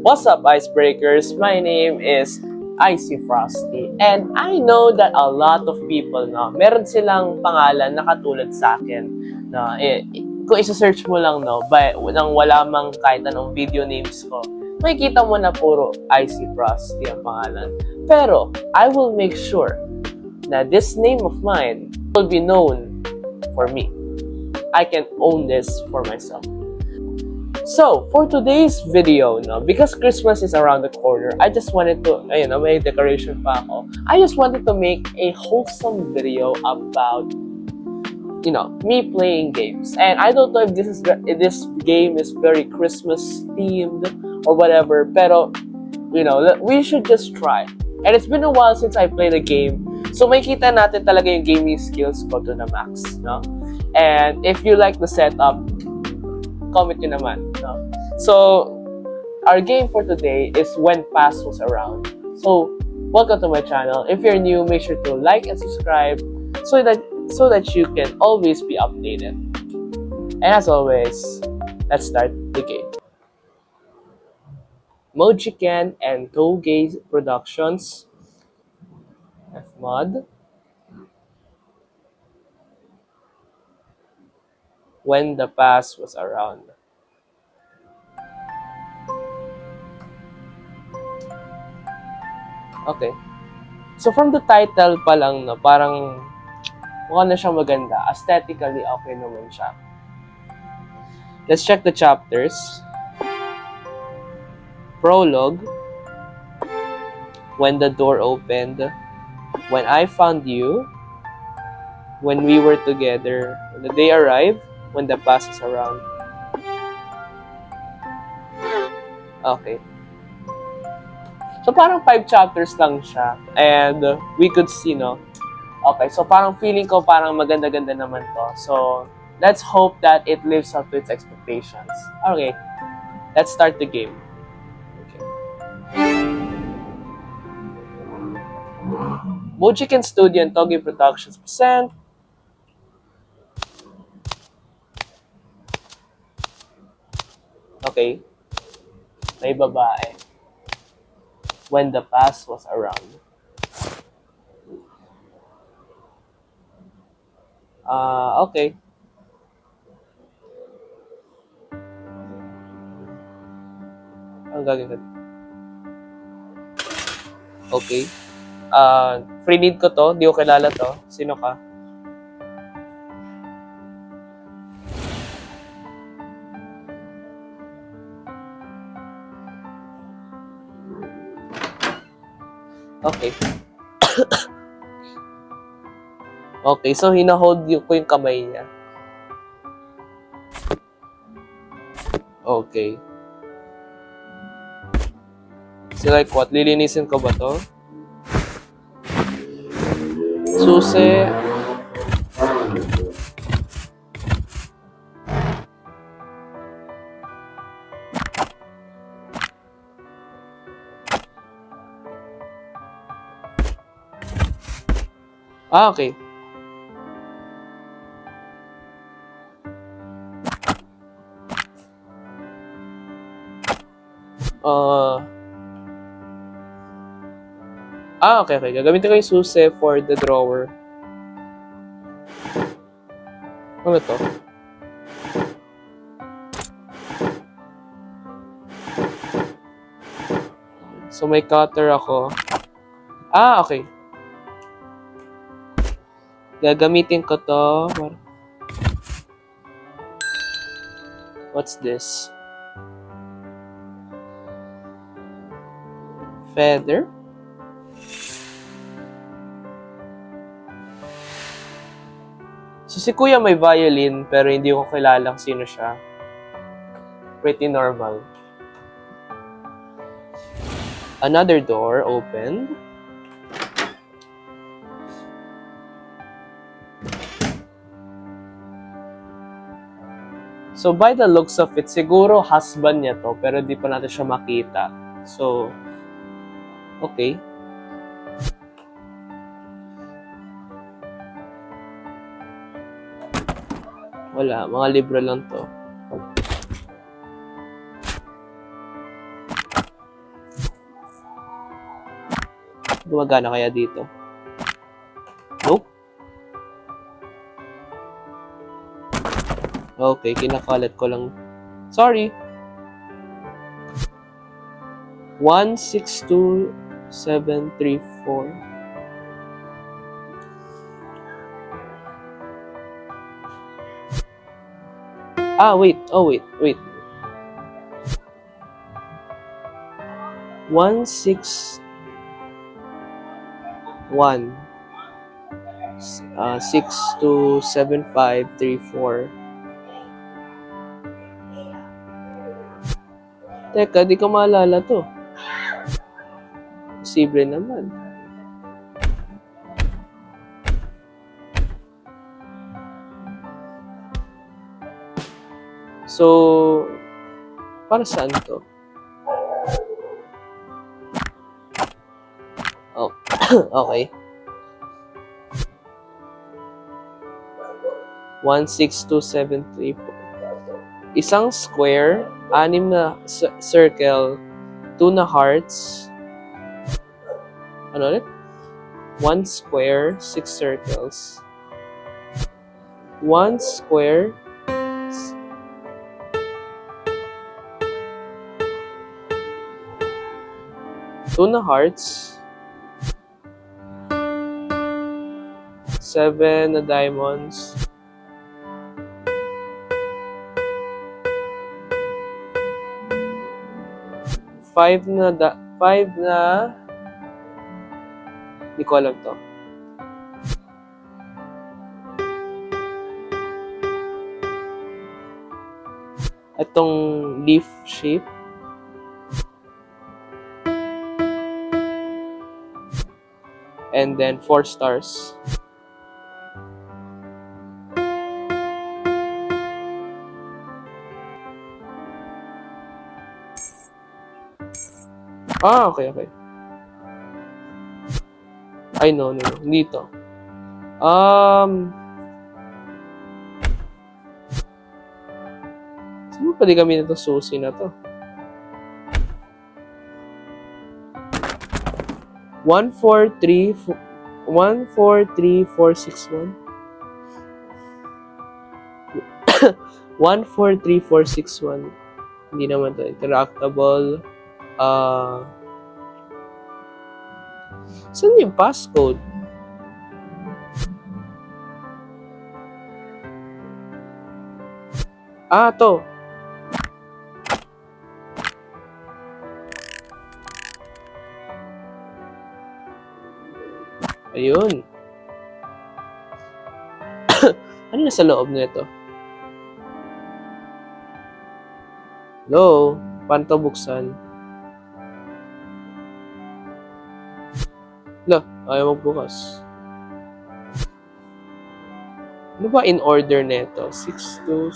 What's up, Icebreakers? My name is Icy Frosty. And I know that a lot of people, no, meron silang pangalan na katulad sa akin. No, kung isa-search mo lang, no, nang wala mang kahit anong video names ko, makikita mo na puro Icy Frosty ang pangalan. Pero, I will make sure na this name of mine will be known for me. I can own this for myself. So, for today's video, no, because Christmas is around the corner, I just wanted to, may decoration pa ako. I just wanted to make a wholesome video about, me playing games. And I don't know if this game is very Christmas themed or whatever, pero, we should just try. And it's been a while since I played a game, so makikita natin talaga yung gaming skills ko to the max, no? And if you like the setup, comment nyo naman, no? So, our game for today is When Past Was Around. So, welcome to my channel. If you're new, make sure to like and subscribe so that you can always be updated. And as always, let's start the game. Mojiken and Toge Productions, Fmod. When the Past Was Around. Okay. So from the title pa lang, no, parang mukha na siyang maganda. Aesthetically, okay naman siya. Let's check the chapters. Prologue. When the door opened. When I found you. When we were together. When the day arrived. When the past is around. Okay. So parang 5 chapters lang siya. And we could see, no? Okay, so parang feeling ko parang maganda-ganda naman to. So let's hope that it lives up to its expectations. Okay, let's start the game. Okay. Mojiken Studio and Toge Productions present Okay. May babae. When the past was around. Okay. Ang gagawin. Okay. Free need ko to. Di ko kilala to. Sino ka? Okay. Okay, so hina-hold ko yung kamay niya. Okay. So like what? Lilinisin ko ba to? Susi. Okay. Okay. Gagamitin ko yung susi for the drawer. Ano to? So may cutter ako. Okay. Gagamitin ko to. What's this? Feather? So si Kuya may violin pero hindi ko kilala sino siya. Pretty normal. Another door opened. So by the looks of it, siguro husband niya to pero di pa natin siya makita. So, okay. Wala, mga libro lang to. Gumagana kaya dito? Nope. Okay, kinakalat ko lang. Sorry. 162734. Wait. Oh, wait. 161 627534. Teka, di ko maalala to. Posible naman. So, para saan to? Oh, okay. 162734. Isang square, 6 na circle, 2 na hearts. Ano ulit? 1 square, 6 circles. 1 square, 2 na hearts. 7 na diamonds. 5 na hindi ko alam to. Itong leaf shape. And then 4 stars. Okay. Ay, no. Hindi to. Sino pwede kami na to susi na to? 143461. 143461. Hindi naman to interactable. Saan yung passcode? To. Ayun. Ano na sa loob nito? Hello? Paano to buksan? Ayaw magbukas. Ano ba in order nito? 6, 2...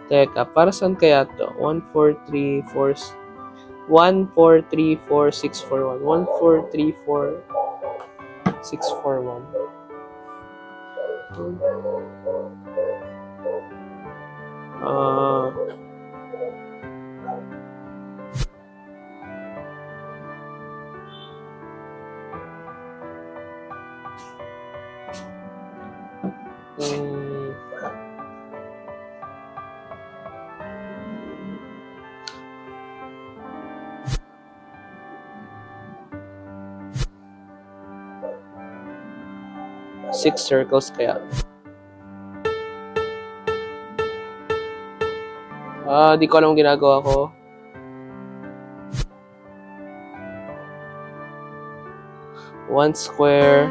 Teka, para saan kaya to? 1434641. 6 circles kaya. Di ko alam ginagawa ko. One square.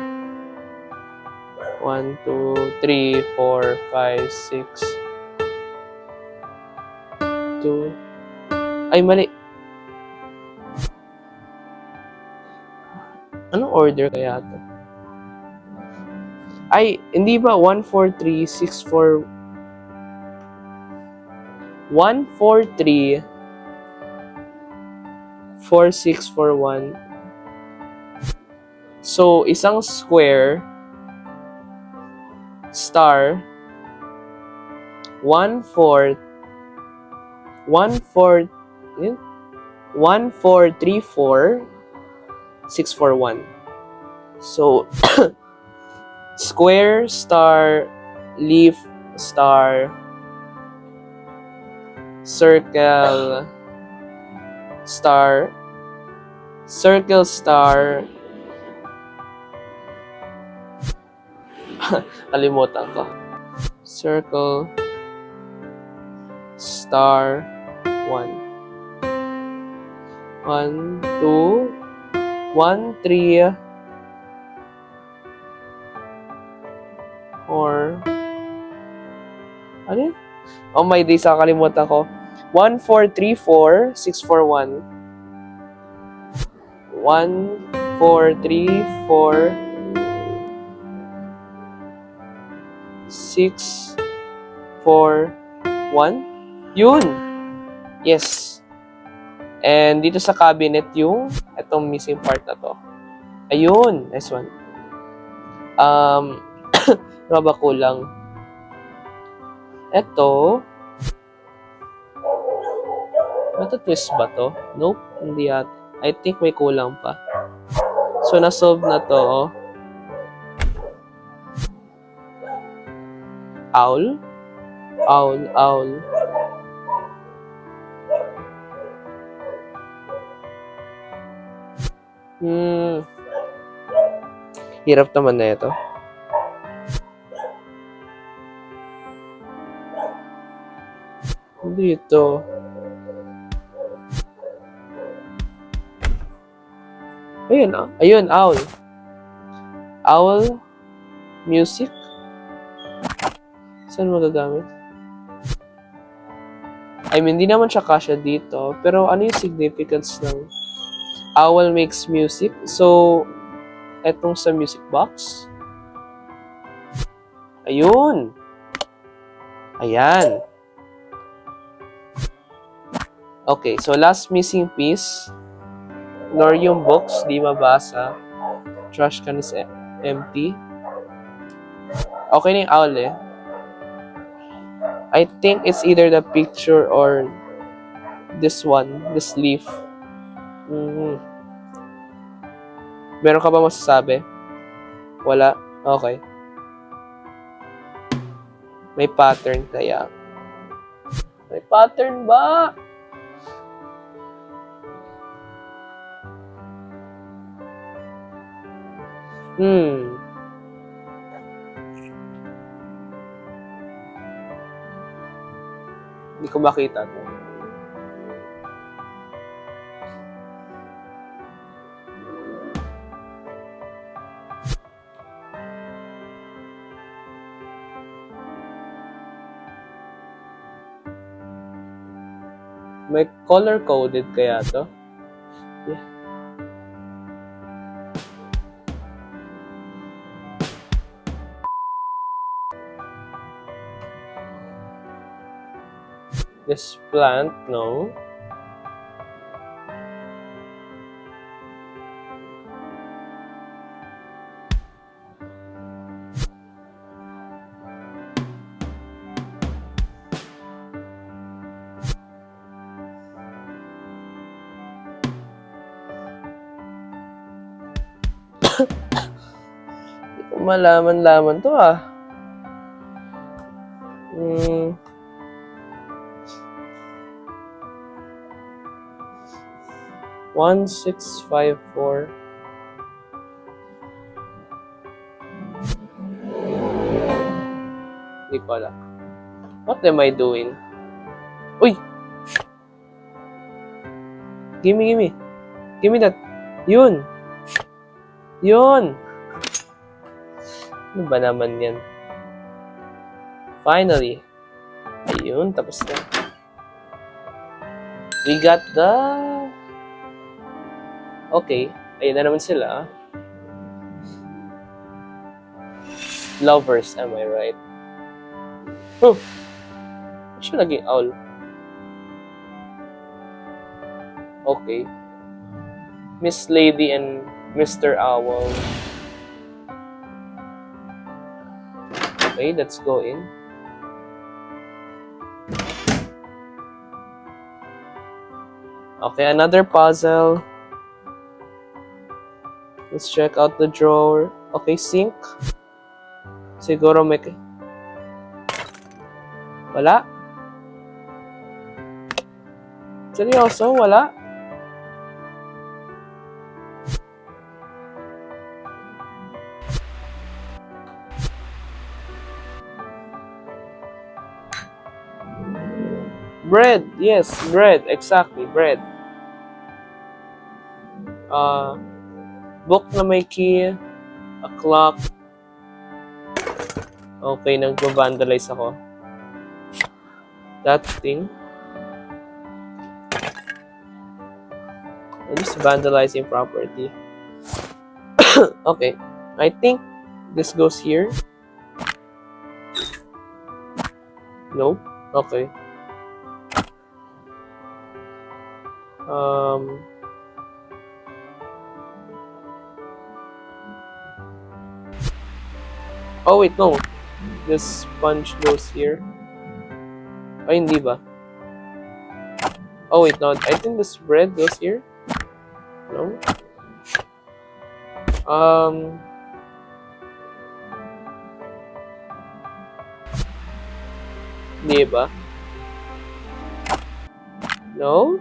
1, 2, 3, 4, 5, 6. 2. Ay, mali. Anong order kaya ito? Ay, hindi ba 14364 143 4641. So, isang square, star, 1, 4, 1, 4, 1, 4, 3, 4, 6, 4, 1. So, square, star, leaf, star, circle, star, circle, star, kalimutan ko. Circle, star, 1. 1, 2, 1, 3, 4. Ano yun? Oh my days, nakakalimutan ko. 1, 4, 3, 4, 6, 4, 1. 1, 4, 3, 4, 6, 4, 1. Yun! Yes. And dito sa cabinet yung itong missing part na to. Ayun! Nice one. Ano ba kulang? Ito. Twist ba to? Nope, hindi yata. I think may kulang pa. So, na-solve na to. Owl? Owl, owl. Hirap naman na ito. Dito. Ayun, ayun, owl. Owl, music. Saan magagamit? I mean, hindi naman siya kasya dito. Pero ano yung significance ng owl makes music? So, etong sa music box. Ayun. Ayan. Okay, so last missing piece. Nor yung books, di mabasa. Trash can is empty. Okay na yung owl eh. I think it's either the picture or this one, this leaf. Meron ka ba masasabi? Wala? Okay. May pattern kaya. May pattern ba? Hindi ko makita to. May color-coded kaya to? Yeah. This plant, no. Hindi ko malaman-laman to ah. 1654. Hindi ko alam. What am I doing? Uy! Gimme. Gimme that. Yun! Yun! Ano ba naman yan? Finally. Ayun, tapos na. We got the... Okay. Ayun na naman sila. Lovers, am I right? Siya naging owl. Okay. Miss Lady and Mr. Owl. Okay, let's go in. Okay, another puzzle. Let's check out the drawer. Okay, sink. Siguro may... Wala. Seryoso, wala. Bread. Yes, bread. Exactly, bread. Book na may key. A clock. Okay, nagpa-vandalize ako. That thing. I'm just vandalizing property. Okay, I think this goes here. Nope. Okay. Oh wait, no. This sponge goes here. Ay, hindi ba? Oh wait, no. I think this bread goes here. No? Hindi ba? No?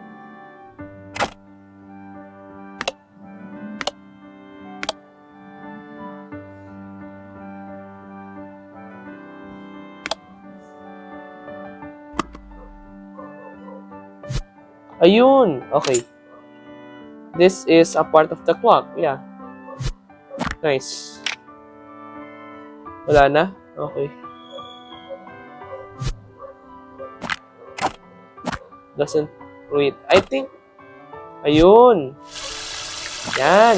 Ayun! Okay. This is a part of the clock. Yeah. Nice. Wala na? Okay. Doesn't... Wait. I think... Ayun! Yan!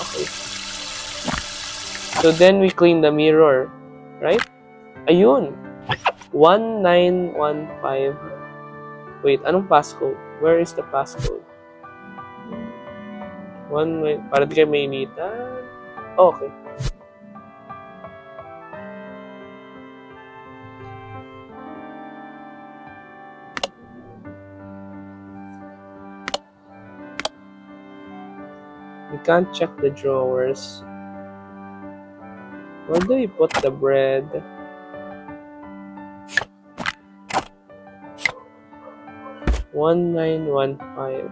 Okay. So then we clean the mirror. Right? Ayun! 1915. Wait, anong passcode? Where is the passcode? Para di kayo mainitan. Oh, okay. We can't check the drawers. Where do we put the bread? One 1915.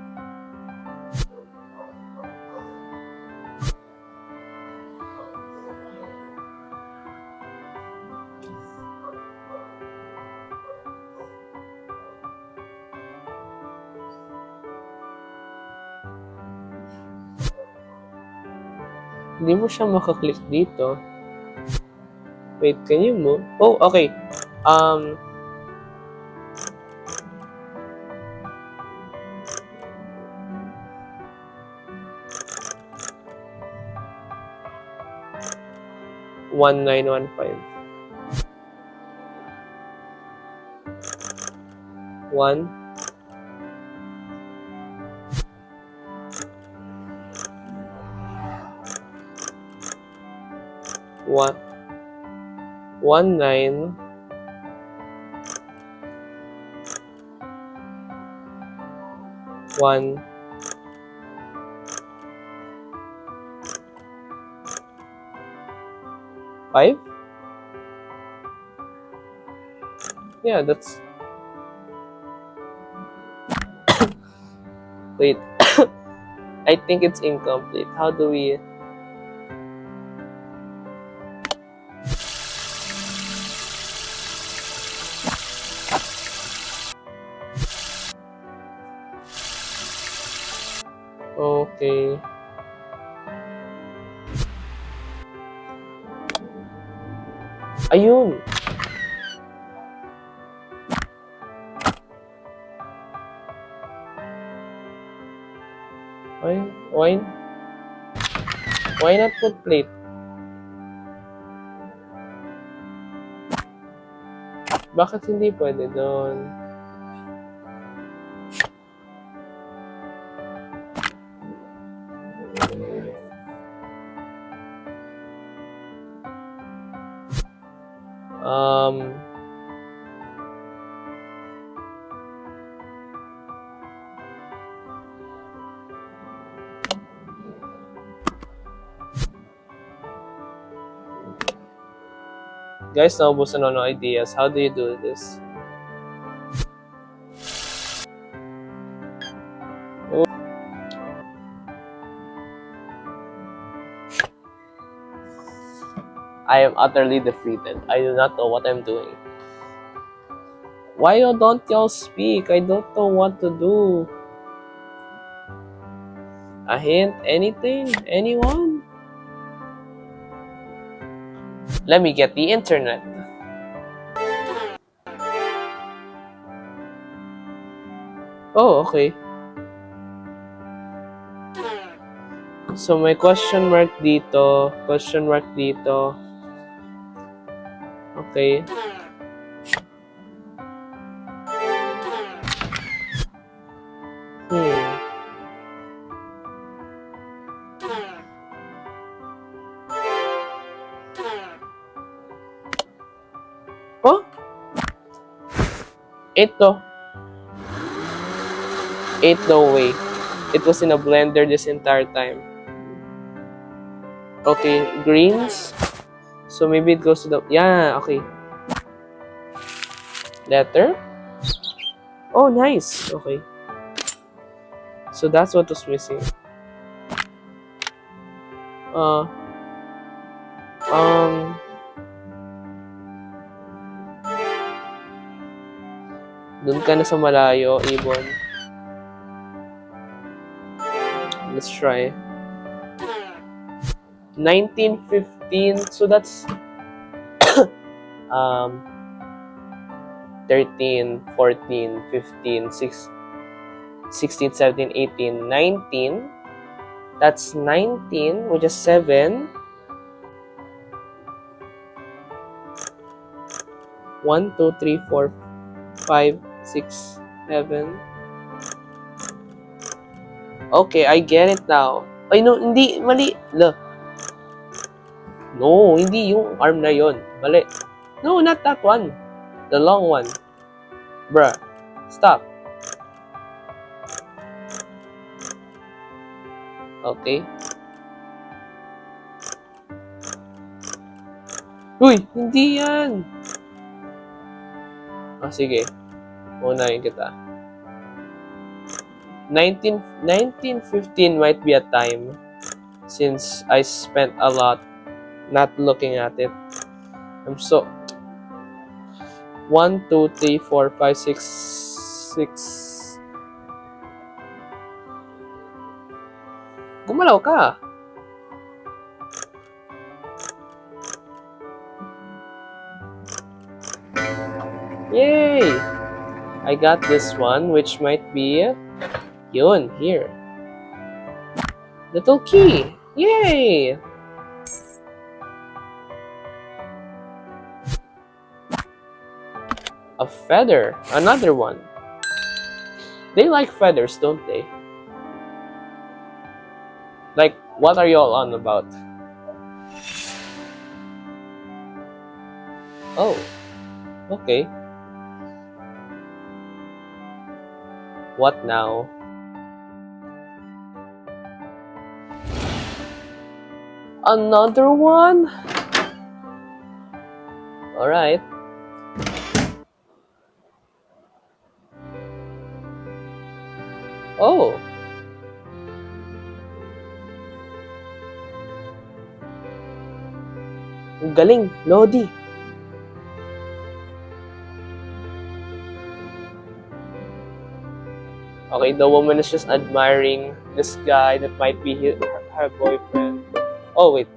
Hindi mo siya makaklik dito. Wait, can you move? Oh, okay. 1915. 1 1 19 1 5. Yeah, that's... Wait. I think it's incomplete. How do we... Okay. Ayun! Why not put plate? Bakit hindi pwede doon? Guys, naubusan ako ng ideas. How do you do this? I am utterly defeated. I do not know what I'm doing. Why don't y'all speak? I don't know what to do. A hint? Anything? Anyone? Let me get the internet. Oh, okay. So may question mark dito. Question mark dito. Okay. Oh? Ito. No way. It was in a blender this entire time. Okay, greens. So maybe it goes to the... Yeah, okay. Letter. Oh, nice. Okay. So that's what was missing. Doon ka na sa malayo, Ibon. Let's try. 1915. So that's 13, 14, 15, 16, 17, 18, 19. That's 19, which is 7. 1, 2, 3, 4, 5, 6, 7. Okay, I get it now. Ay, no, hindi. Mali. No, hindi yung arm na yon. Mali. No, not that one. The long one. Bruh. Stop. Okay. Uy, hindi yan. Sige. Unahin kita. 1915 might be a time since I spent a lot not looking at it. I'm so... 1, 2, 3, 4, 5, 6... Gumalaw ka! Yay! I got this one, which might be... Yun, here. Little key! Yay! A feather. Another one. They like feathers, don't they? Like, what are y'all on about? Oh. Okay. What now? Another one? Alright. Oh. Ang galing, Lodi. Okay, the woman is just admiring this guy that might be her boyfriend. Oh, wait.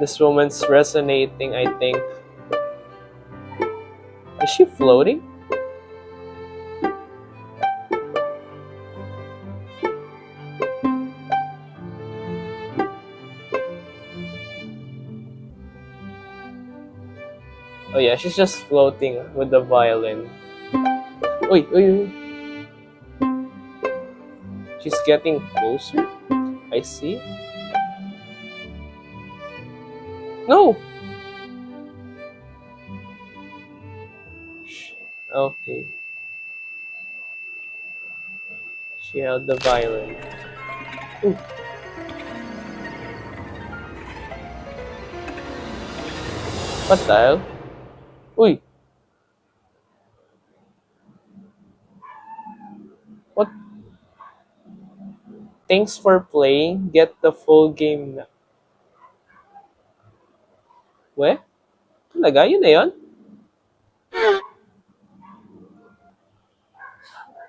This woman's resonating, I think. Is she floating? Oh yeah, she's just floating with the violin. Uy, uy, uy. She's getting closer. I see. No! Okay. She held the violin. Ooh, what the hell? Uy, what? Thanks for playing. Get the full game. We? Talaga? Yun na yun?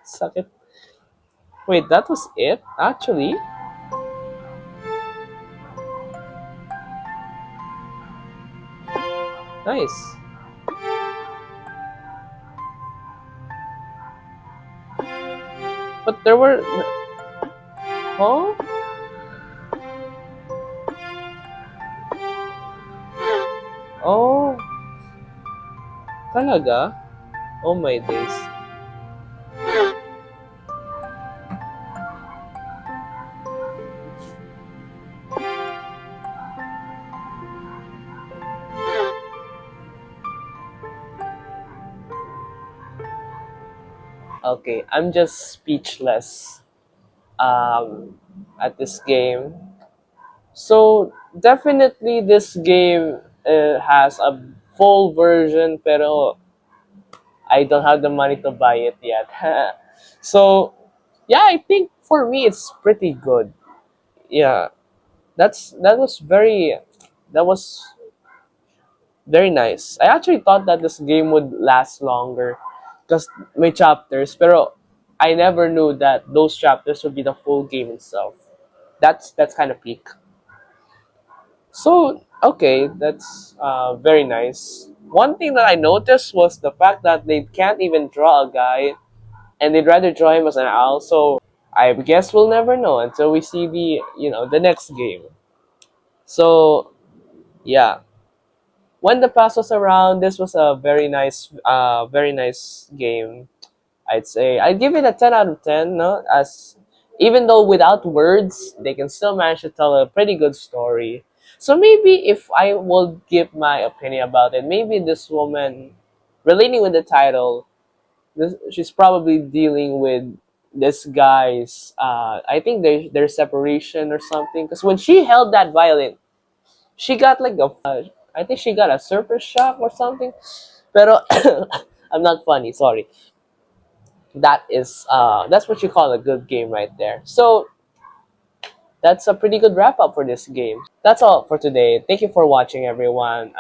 Sakit. Wait, that was it? Actually? Nice. But there were... Oh? Oh, talaga? Oh my days. Okay, I'm just speechless at this game. So definitely this game has a full version, pero I don't have the money to buy it yet. So yeah, I think for me it's pretty good. Yeah, that was very nice. I actually thought that this game would last longer because may chapters, pero I never knew that those chapters would be the full game itself. That's kind of peak. So okay, that's very nice. One thing that I noticed was the fact that they can't even draw a guy, and they'd rather draw him as an owl. So I guess we'll never know until we see the next game. So yeah, when the past was around, this was a very nice game. I'd say I'd give it a 10 out of 10. No, as even though without words, they can still manage to tell a pretty good story. So maybe if I will give my opinion about it, maybe this woman, relating with the title, she's probably dealing with this guy's. I think their separation or something. Because when she held that violin, she got like I think she got a surface shock or something. Pero I'm not funny, sorry. That's what you call a good game right there. So that's a pretty good wrap up for this game. That's all for today. Thank you for watching, everyone.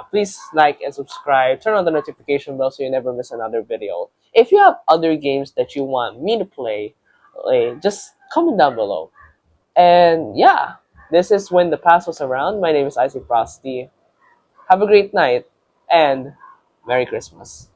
Please like and subscribe. Turn on the notification bell so you never miss another video. If you have other games that you want me to play, just comment down below. And yeah, this is When the Past Was Around. My name is Icy Frosty. Have a great night and Merry Christmas.